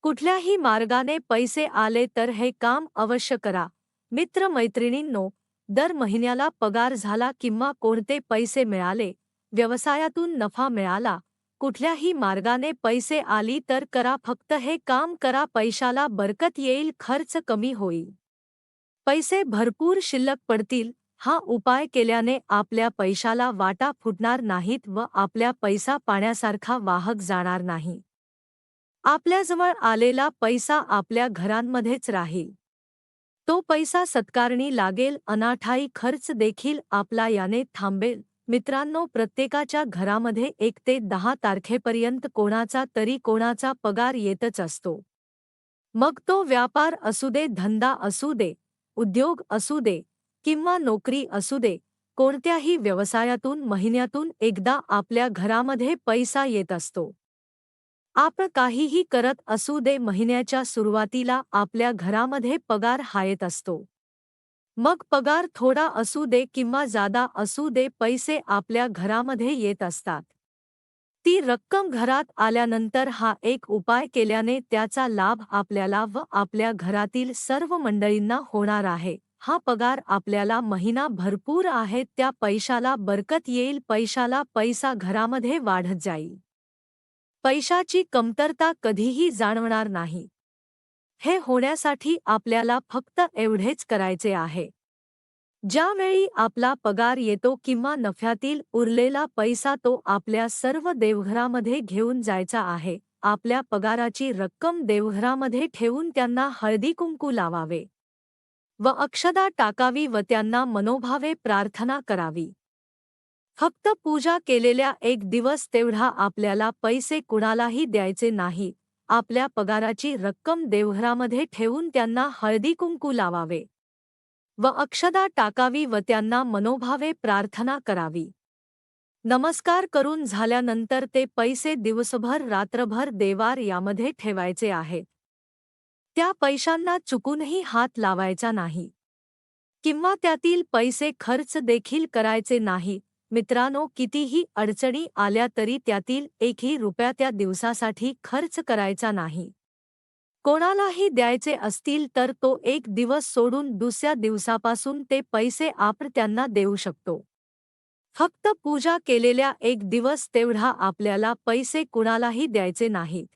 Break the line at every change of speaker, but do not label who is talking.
कुठल्याही मार्गाने पैसे आले तर हे काम अवश्य करा. मित्र-मैत्रिणींनो, दर महिन्याला पगार झाला किंवा कोणते पैसे मिळाले, व्यवसायातून नफा मिळाला, कुठल्याही मार्गाने पैसे आली तर करा, फक्त हे काम करा. पैशाला बरकत येईल, खर्च कमी होईल. पैसे भरपूर शिल्लक पडतील. हा उपाय केल्याने आपल्या पैशाला वाटा फुटणार नाहीत व आपल्या पैसा पाण्यासारखा वाहक जाणार नाही. आपल्याजवळ आलेला पैसा आपल्या घरांमध्येच राहील. तो पैसा सत्कारणी लागेल, अनाठायी खर्च देखील आपला याने थांबेल. मित्रांनो, प्रत्येकाच्या घरामध्ये 1 ते 10 तारखेपर्यंत कोणाचा तरी कोणाचा पगार येतच असतो. मग तो व्यापार असू दे, धंदा असू दे, उद्योग असू दे किंवा नोकरी असू दे, कोणत्याही व्यवसायातून महिन्यातून एकदा आपल्या घरामध्ये पैसा येत असतो. आपण काहीही करत असू दे, महिन्याच्या सुरुवातीला आपल्या घरामध्ये पगार हा येत असतो. मग पगार थोडा असू दे किंवा जादा असू दे, पैसे आपल्या घरामध्ये येत असतात. ती रक्कम घरात आल्यानंतर हा एक उपाय केल्याने त्याचा लाभ आपल्याला व आपल्या घरातील सर्व मंडळींना होणार आहे. हा पगार आपल्याला महिना भरपूर आहे, त्या पैशाला बरकत येईल, पैशाला पैसा घरामध्ये वाढत जाईल. पैशाची कमतरता कधीही जाणवणार नाही. हे होण्यासाठी आपल्याला फक्त एवढेच करायचे आहे. ज्यावेळी आपला पगार येतो किंवा नफ्यातील उरलेला पैसा तो आपल्या सर्व देवघरामध्ये घेऊन जायचा आहे. आपल्या पगाराची रक्कम देवघरामध्ये ठेवून त्यांना हळदी-कुंकू लावावे व अक्षदा टाकावी व त्यांना मनोभावे प्रार्थना करावी. फक्त पूजा केलेल्या 1 दिवस तेवढा आपल्याला पैसे कुणालाही द्यायचे नाही. आपल्या पगाराची रक्कम देवघरामध्ये ठेवून त्यांना हळदी-कुंकू लावावे व अक्षदा टाकावी व त्यांना मनोभावे प्रार्थना करावी. नमस्कार करून झाल्यानंतर ते पैसे दिवसभर रात्रभर देवार यामध्ये ठेवायचे आहेत. त्या पैशांना चुकूनही हात लावायचा नाही किंवा त्यातील पैसे खर्च देखील करायचे नाही. मित्रांनो, कितीही अडचणी आल्या तरी त्यातील 1ही रुपया त्या दिवसासाठी खर्च करायचा नाही. कोणालाही द्यायचे असतील तर तो 1 दिवस सोडून दुसऱ्या दिवसापासून ते पैसे आपण त्यांना देऊ शकतो. फक्त पूजा केलेल्या 1 दिवस तेवढा आपल्याला पैसे कुणालाही द्यायचे नाहीत.